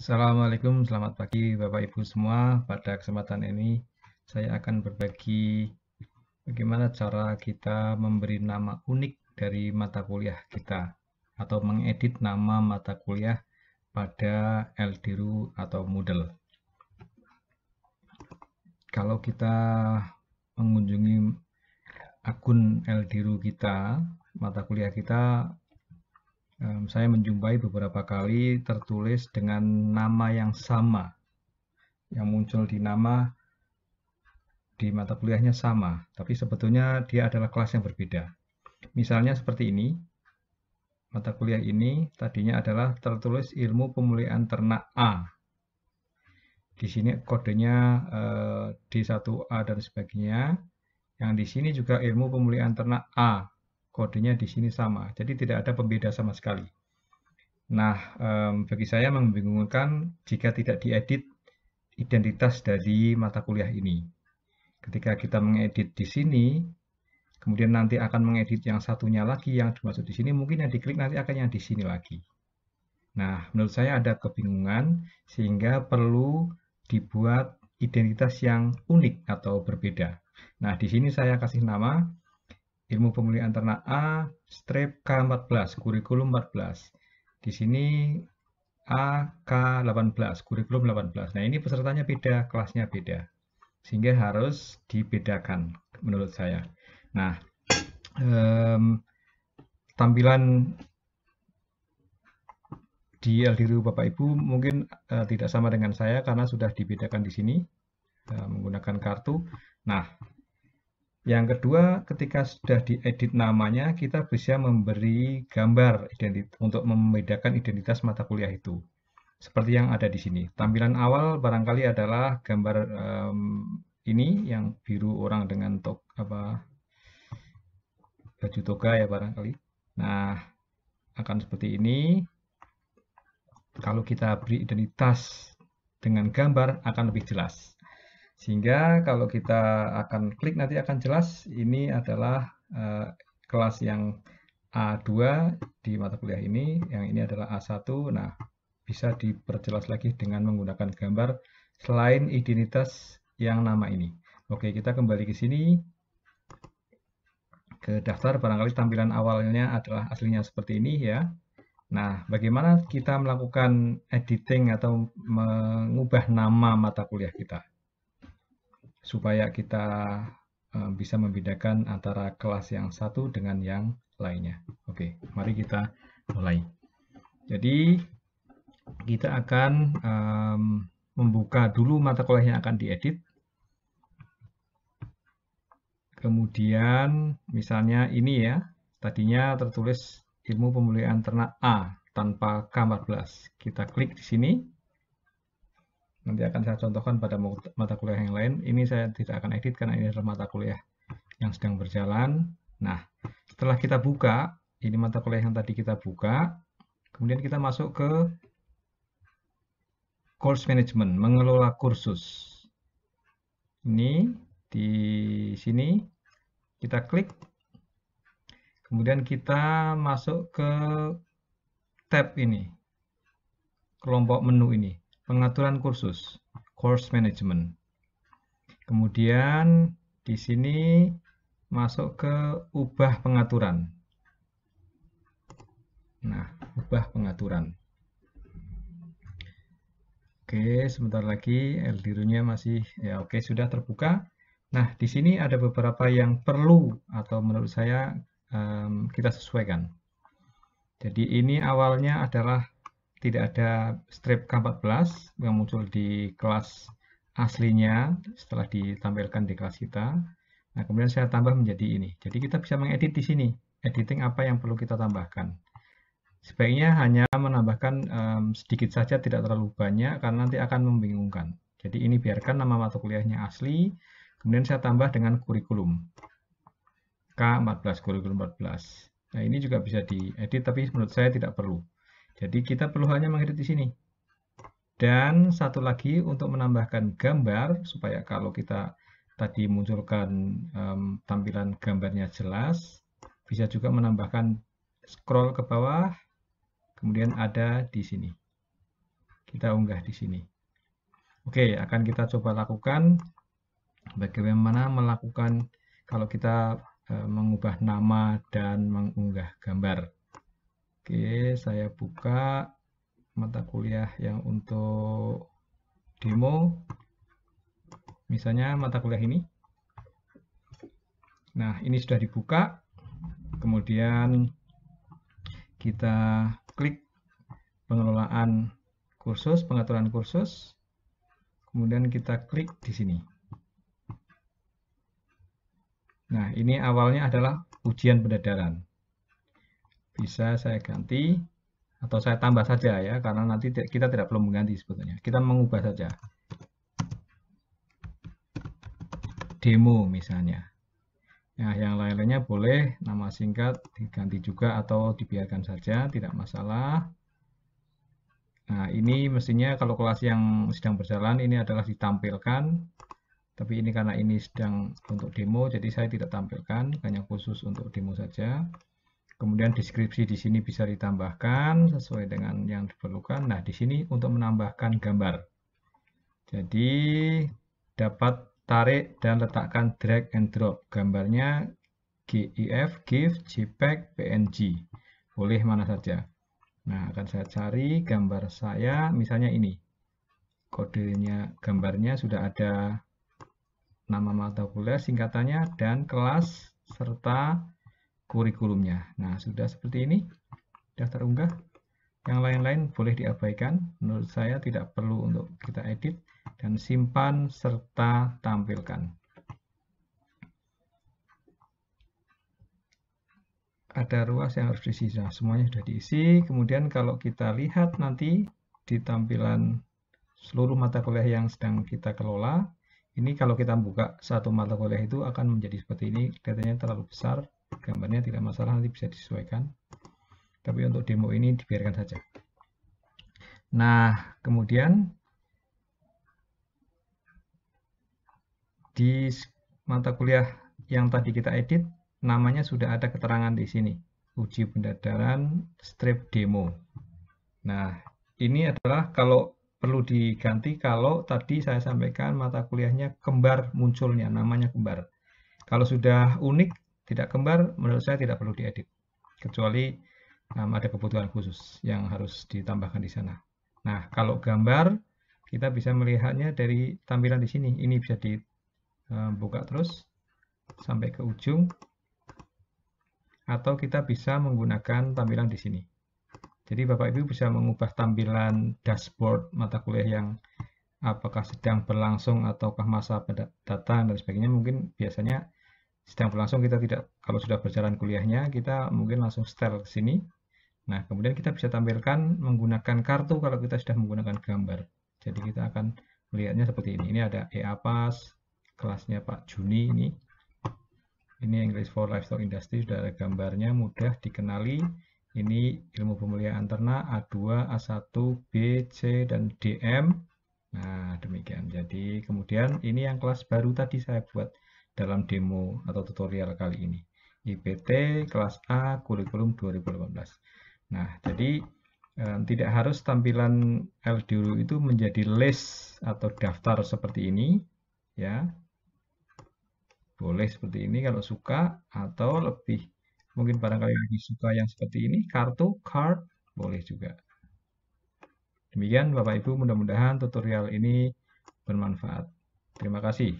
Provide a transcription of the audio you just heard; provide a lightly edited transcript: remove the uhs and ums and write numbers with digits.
Assalamualaikum, selamat pagi Bapak Ibu semua. Pada kesempatan ini saya akan berbagi bagaimana cara kita memberi nama unik dari mata kuliah kita atau mengedit nama mata kuliah pada Eldiru atau Moodle. Kalau kita mengunjungi akun Eldiru kita, mata kuliah kita, saya menjumpai beberapa kali tertulis dengan nama yang sama, yang muncul di mata kuliahnya sama, tapi sebetulnya dia adalah kelas yang berbeda. Misalnya seperti ini, mata kuliah ini tadinya adalah tertulis ilmu pemulihan ternak A. Di sini kodenya D1A dan sebagainya. Yang di sini juga ilmu pemulihan ternak A. Kodenya di sini sama, jadi tidak ada pembeda sama sekali. Nah, bagi saya membingungkan jika tidak diedit identitas dari mata kuliah ini. Ketika kita mengedit di sini, kemudian nanti akan mengedit yang satunya lagi yang dimaksud di sini, mungkin yang diklik nanti akan yang di sini lagi. Nah, menurut saya ada kebingungan sehingga perlu dibuat identitas yang unik atau berbeda. Nah, di sini saya kasih nama ilmu pemulihan ternak A strip K14, kurikulum 14. Di sini AK18, kurikulum 18. Nah, ini pesertanya beda, kelasnya beda. Sehingga harus dibedakan menurut saya. Nah, tampilan di Eldiru Bapak Ibu mungkin tidak sama dengan saya karena sudah dibedakan di sini menggunakan kartu. Nah, yang kedua, ketika sudah diedit namanya, kita bisa memberi gambar untuk membedakan identitas mata kuliah itu. Seperti yang ada di sini. Tampilan awal barangkali adalah gambar ini yang biru orang dengan baju toga ya barangkali. Nah, akan seperti ini. Kalau kita beri identitas dengan gambar akan lebih jelas. Sehingga kalau kita akan klik nanti akan jelas ini adalah kelas yang A2 di mata kuliah ini, yang ini adalah A1. Nah, bisa diperjelas lagi dengan menggunakan gambar selain identitas yang nama ini. Oke, kita kembali ke sini. Ke daftar, barangkali tampilan awalnya adalah aslinya seperti ini ya. Nah, bagaimana kita melakukan editing atau mengubah nama mata kuliah kita? Supaya kita bisa membedakan antara kelas yang satu dengan yang lainnya. Oke, mari kita mulai. Jadi, kita akan membuka dulu mata kuliah yang akan diedit. Kemudian, misalnya ini ya, tadinya tertulis ilmu pemulihan ternak A tanpa K14. Kita klik di sini. Nanti akan saya contohkan pada mata kuliah yang lain. Ini saya tidak akan edit karena ini adalah mata kuliah yang sedang berjalan. Nah, setelah kita buka, ini mata kuliah yang tadi kita buka. Kemudian kita masuk ke course management, mengelola kursus. Ini di sini kita klik. Kemudian kita masuk ke tab ini, kelompok menu ini, pengaturan kursus, course management. Kemudian di sini masuk ke ubah pengaturan. Nah, ubah pengaturan. Oke, sebentar lagi Eldirunya masih ya oke sudah terbuka. Nah, di sini ada beberapa yang perlu atau menurut saya kita sesuaikan. Jadi ini awalnya adalah tidak ada strip K14 yang muncul di kelas aslinya setelah ditampilkan di kelas kita. Nah, kemudian saya tambah menjadi ini. Jadi kita bisa mengedit di sini. Editing apa yang perlu kita tambahkan. Sebaiknya hanya menambahkan sedikit saja, tidak terlalu banyak, karena nanti akan membingungkan. Jadi ini biarkan nama mata kuliahnya asli, kemudian saya tambah dengan kurikulum. K14, kurikulum 14. Nah, ini juga bisa diedit, tapi menurut saya tidak perlu. Jadi kita perlu hanya mengedit di sini. Dan satu lagi untuk menambahkan gambar, supaya kalau kita tadi munculkan tampilan gambarnya jelas, bisa juga menambahkan scroll ke bawah, kemudian ada di sini. Kita unggah di sini. Oke, akan kita coba lakukan bagaimana melakukan kalau kita mengubah nama dan mengunggah gambar. Oke, saya buka mata kuliah yang untuk demo. Misalnya mata kuliah ini. Nah, ini sudah dibuka. Kemudian kita klik pengelolaan kursus, pengaturan kursus. Kemudian kita klik di sini. Nah, ini awalnya adalah ujian pendadaran. Bisa saya ganti atau saya tambah saja ya, karena nanti kita tidak perlu mengganti sebetulnya. Kita mengubah saja. Demo misalnya. Nah, yang lain-lainnya boleh nama singkat diganti juga atau dibiarkan saja, tidak masalah. Nah, ini mestinya kalau kelas yang sedang berjalan ini adalah ditampilkan. Tapi ini karena ini sedang untuk demo, jadi saya tidak tampilkan, hanya khusus untuk demo saja. Kemudian deskripsi di sini bisa ditambahkan sesuai dengan yang diperlukan. Nah, di sini untuk menambahkan gambar. Jadi dapat tarik dan letakkan drag and drop. Gambarnya GIF, GIF, JPEG, PNG. Boleh mana saja. Nah, akan saya cari gambar saya, misalnya ini. Kodenya, gambarnya sudah ada nama mata kuliah, singkatannya, dan kelas, serta kurikulumnya. Nah, sudah seperti ini. Sudah terunggah. Yang lain-lain boleh diabaikan. Menurut saya tidak perlu untuk kita edit. Dan simpan serta tampilkan. Ada ruas yang harus diisi. Nah, semuanya sudah diisi. Kemudian kalau kita lihat nanti di tampilan seluruh mata kuliah yang sedang kita kelola, ini kalau kita buka satu mata kuliah itu akan menjadi seperti ini. Kelihatannya terlalu besar. Gambarnya tidak masalah, nanti bisa disesuaikan. Tapi untuk demo ini dibiarkan saja. Nah, kemudian di mata kuliah yang tadi kita edit, namanya sudah ada keterangan di sini. Uji pendadaran strip demo. Nah, ini adalah kalau perlu diganti kalau tadi saya sampaikan mata kuliahnya kembar munculnya, namanya kembar. Kalau sudah unik, tidak kembar, menurut saya tidak perlu diedit. Kecuali ada kebutuhan khusus yang harus ditambahkan di sana. Nah, kalau gambar, kita bisa melihatnya dari tampilan di sini. Ini bisa dibuka terus sampai ke ujung. Atau kita bisa menggunakan tampilan di sini. Jadi Bapak Ibu bisa mengubah tampilan dashboard mata kuliah yang apakah sedang berlangsung ataukah masa datang dan sebagainya. Mungkin biasanya sedang berlangsung kita tidak, kalau sudah berjalan kuliahnya kita mungkin langsung setel ke sini. Nah, kemudian kita bisa tampilkan menggunakan kartu kalau kita sudah menggunakan gambar. Jadi kita akan melihatnya seperti ini. Ini ada EAPAS, kelasnya Pak Juni ini. Ini English for Livestock Industry, sudah ada gambarnya, mudah dikenali. Ini ilmu pemeliharaan ternak A2, A1, B, C, dan DM. Nah, demikian. Jadi kemudian ini yang kelas baru tadi saya buat dalam demo atau tutorial kali ini. IPT kelas A kurikulum 2018. Nah, jadi tidak harus tampilan LDU itu menjadi list atau daftar seperti ini, ya. Boleh seperti ini kalau suka, atau lebih mungkin barangkali lebih suka yang seperti ini, kartu, card, boleh juga. Demikian Bapak Ibu, mudah-mudahan tutorial ini bermanfaat. Terima kasih.